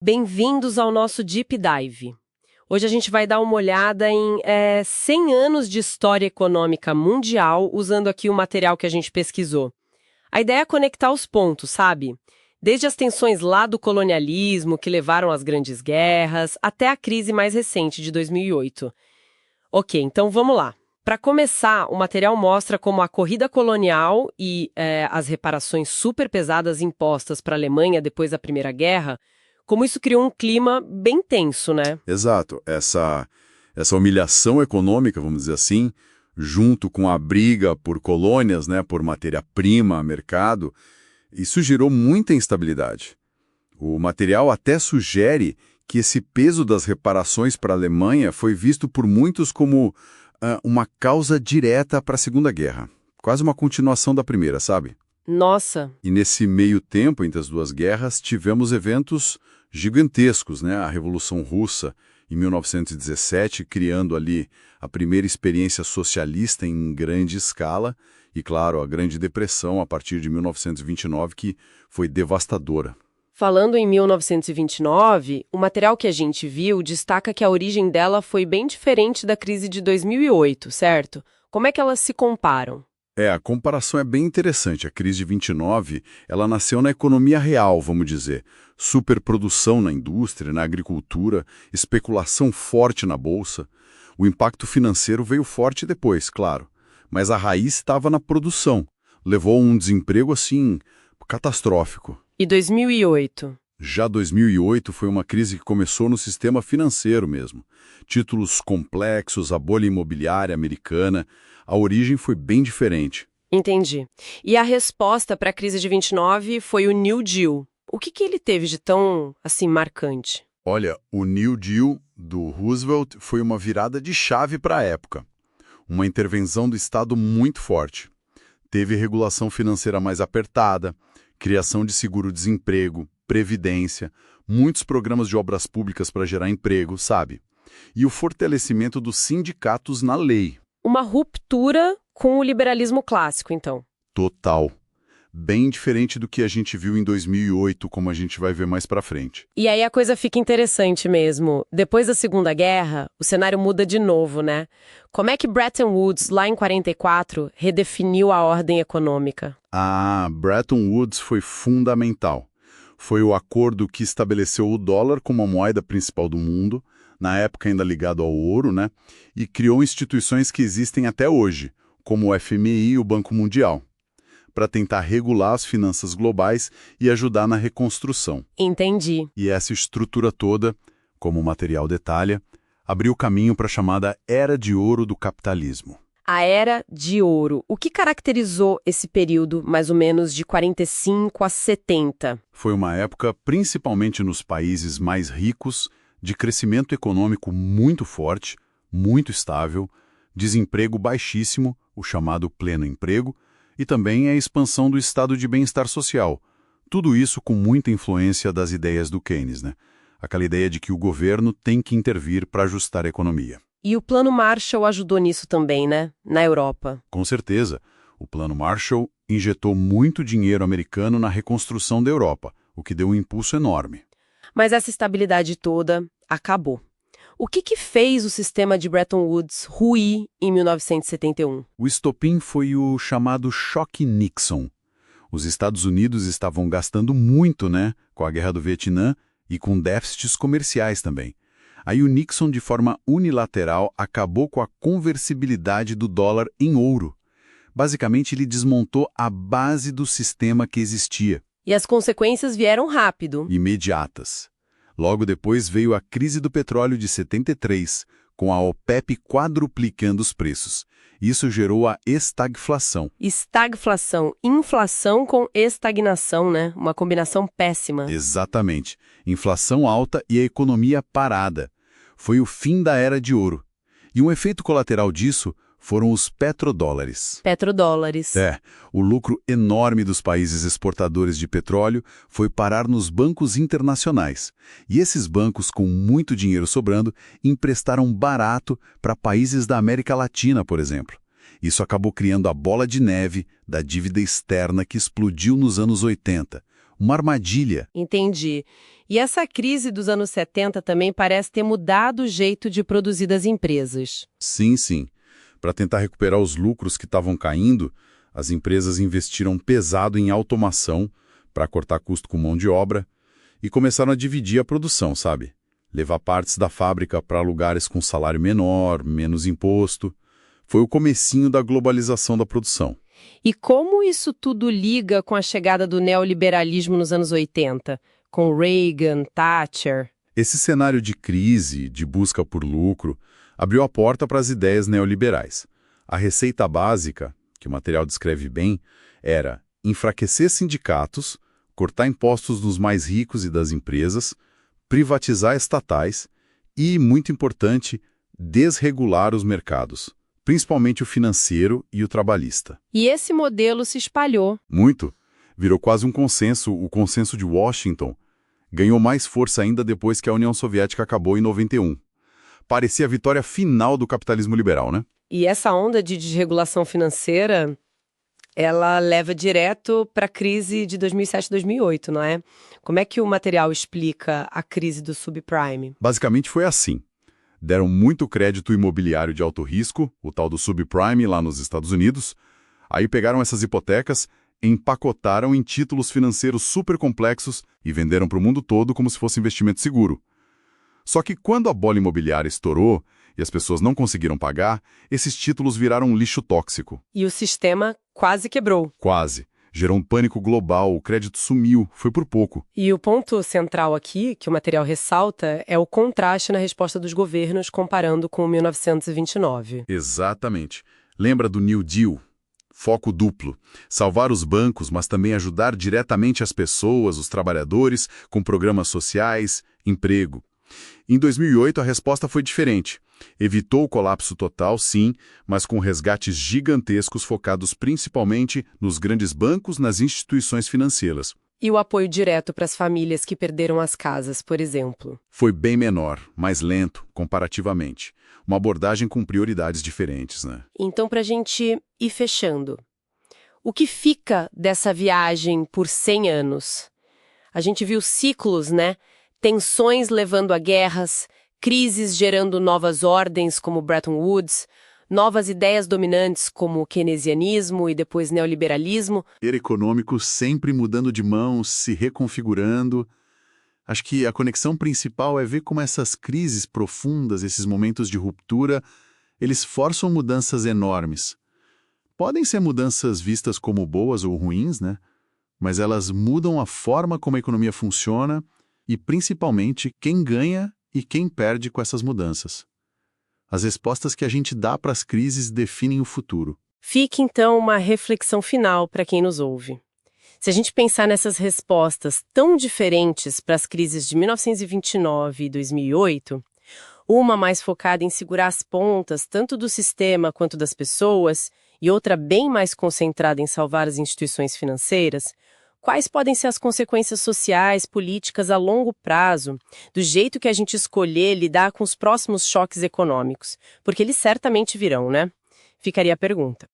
Bem-vindos ao nosso Deep Dive. Hoje a gente vai dar uma olhada em 100 anos de história econômica mundial, usando aqui o material que a gente pesquisou. A ideia é conectar os pontos, sabe? Desde as tensões lá do colonialismo, que levaram às grandes guerras, até a crise mais recente de 2008. Ok, então vamos lá. Para começar, o material mostra como a corrida colonial e as reparações super pesadas impostas para a Alemanha depois da Primeira Guerra, como isso criou um clima bem tenso, né? Exato. Essa humilhação econômica, vamos dizer assim, junto com a briga por colônias, né, por matéria-prima, mercado, isso gerou muita instabilidade. O material até sugere que esse peso das reparações para a Alemanha foi visto por muitos como uma causa direta para a Segunda Guerra. Quase uma continuação da Primeira, sabe? Nossa! E nesse meio tempo, entre as duas guerras, tivemos eventos gigantescos, né? A Revolução Russa, em 1917, criando ali a primeira experiência socialista em grande escala, e, claro, a Grande Depressão, a partir de 1929, que foi devastadora. Falando em 1929, o material que a gente viu destaca que a origem dela foi bem diferente da crise de 2008, certo? Como é que elas se comparam? A comparação é bem interessante. A crise de 29, ela nasceu na economia real, vamos dizer. Superprodução na indústria, na agricultura, especulação forte na bolsa. O impacto financeiro veio forte depois, claro. Mas a raiz estava na produção. Levou a um desemprego, assim, catastrófico. E 2008? Já 2008 foi uma crise que começou no sistema financeiro mesmo. Títulos complexos, a bolha imobiliária americana. A origem foi bem diferente. Entendi. E a resposta para a crise de 29 foi o New Deal. O que ele teve de tão, assim, marcante? Olha, o New Deal do Roosevelt foi uma virada de chave para a época. Uma intervenção do Estado muito forte. Teve regulação financeira mais apertada, criação de seguro-desemprego, previdência, muitos programas de obras públicas para gerar emprego, sabe? E o fortalecimento dos sindicatos na lei. Uma ruptura com o liberalismo clássico, então. Total. Bem diferente do que a gente viu em 2008, como a gente vai ver mais pra frente. E aí a coisa fica interessante mesmo. Depois da Segunda Guerra, o cenário muda de novo, né? Como é que Bretton Woods, lá em 44, redefiniu a ordem econômica? Bretton Woods foi fundamental. Foi o acordo que estabeleceu o dólar como a moeda principal do mundo, na época ainda ligado ao ouro, né? E criou instituições que existem até hoje, como o FMI e o Banco Mundial, para tentar regular as finanças globais e ajudar na reconstrução. Entendi. E essa estrutura toda, como o material detalha, abriu caminho para a chamada Era de Ouro do capitalismo. A Era de Ouro. O que caracterizou esse período, mais ou menos, de 45 a 70? Foi uma época, principalmente nos países mais ricos, de crescimento econômico muito forte, muito estável, desemprego baixíssimo, o chamado pleno emprego, e também a expansão do estado de bem-estar social. Tudo isso com muita influência das ideias do Keynes, né? Aquela ideia de que o governo tem que intervir para ajustar a economia. E o Plano Marshall ajudou nisso também, né? Na Europa. Com certeza. O Plano Marshall injetou muito dinheiro americano na reconstrução da Europa, o que deu um impulso enorme. Mas essa estabilidade toda acabou. O que fez o sistema de Bretton Woods ruir em 1971? O estopim foi o chamado choque Nixon. Os Estados Unidos estavam gastando muito, né, com a Guerra do Vietnã e com déficits comerciais também. Aí o Nixon, de forma unilateral, acabou com a conversibilidade do dólar em ouro. Basicamente, ele desmontou a base do sistema que existia. E as consequências vieram rápido. Imediatas. Logo depois veio a crise do petróleo de 73, com a OPEP quadruplicando os preços. Isso gerou a estagflação. Estagflação, inflação com estagnação, né? Uma combinação péssima. Exatamente. Inflação alta e a economia parada. Foi o fim da Era de Ouro. E um efeito colateral disso foram os petrodólares. Petrodólares. O lucro enorme dos países exportadores de petróleo foi parar nos bancos internacionais. E esses bancos, com muito dinheiro sobrando, emprestaram barato para países da América Latina, por exemplo. Isso acabou criando a bola de neve da dívida externa que explodiu nos anos 80. Uma armadilha. Entendi. E essa crise dos anos 70 também parece ter mudado o jeito de produzir das empresas. Sim, sim. Para tentar recuperar os lucros que estavam caindo, as empresas investiram pesado em automação para cortar custo com mão de obra e começaram a dividir a produção, sabe? Levar partes da fábrica para lugares com salário menor, menos imposto. Foi o comecinho da globalização da produção. E como isso tudo liga com a chegada do neoliberalismo nos anos 80, com Reagan, Thatcher? Esse cenário de crise, de busca por lucro, abriu a porta para as ideias neoliberais. A receita básica, que o material descreve bem, era enfraquecer sindicatos, cortar impostos dos mais ricos e das empresas, privatizar estatais e, muito importante, desregular os mercados, principalmente o financeiro e o trabalhista. E esse modelo se espalhou. Muito. Virou quase um consenso, o consenso de Washington. Ganhou mais força ainda depois que a União Soviética acabou em 91. Parecia a vitória final do capitalismo liberal, né? E essa onda de desregulação financeira, ela leva direto para a crise de 2007-2008, não é? Como é que o material explica a crise do subprime? Basicamente foi assim. Deram muito crédito imobiliário de alto risco, o tal do subprime lá nos Estados Unidos. Aí pegaram essas hipotecas, empacotaram em títulos financeiros super complexos e venderam para o mundo todo como se fosse investimento seguro. Só que quando a bola imobiliária estourou e as pessoas não conseguiram pagar, esses títulos viraram um lixo tóxico. E o sistema quase quebrou. Quase. Gerou um pânico global, o crédito sumiu, foi por pouco. E o ponto central aqui, que o material ressalta, é o contraste na resposta dos governos comparando com 1929. Exatamente. Lembra do New Deal? Foco duplo. Salvar os bancos, mas também ajudar diretamente as pessoas, os trabalhadores, com programas sociais, emprego. Em 2008, a resposta foi diferente. Evitou o colapso total, sim, mas com resgates gigantescos focados principalmente nos grandes bancos, nas instituições financeiras. E o apoio direto para as famílias que perderam as casas, por exemplo? Foi bem menor, mais lento, comparativamente. Uma abordagem com prioridades diferentes, né? Então, para a gente ir fechando, o que fica dessa viagem por 100 anos? A gente viu ciclos, né? Tensões levando a guerras, crises gerando novas ordens como Bretton Woods, novas ideias dominantes como o keynesianismo e depois neoliberalismo. Poder econômico sempre mudando de mãos, se reconfigurando. Acho que a conexão principal é ver como essas crises profundas, esses momentos de ruptura, eles forçam mudanças enormes. Podem ser mudanças vistas como boas ou ruins, né? Mas elas mudam a forma como a economia funciona e, principalmente, quem ganha e quem perde com essas mudanças. As respostas que a gente dá para as crises definem o futuro. Fique, então, uma reflexão final para quem nos ouve. Se a gente pensar nessas respostas tão diferentes para as crises de 1929 e 2008, uma mais focada em segurar as pontas tanto do sistema quanto das pessoas e outra bem mais concentrada em salvar as instituições financeiras, quais podem ser as consequências sociais, políticas a longo prazo, do jeito que a gente escolher lidar com os próximos choques econômicos? Porque eles certamente virão, né? Ficaria a pergunta.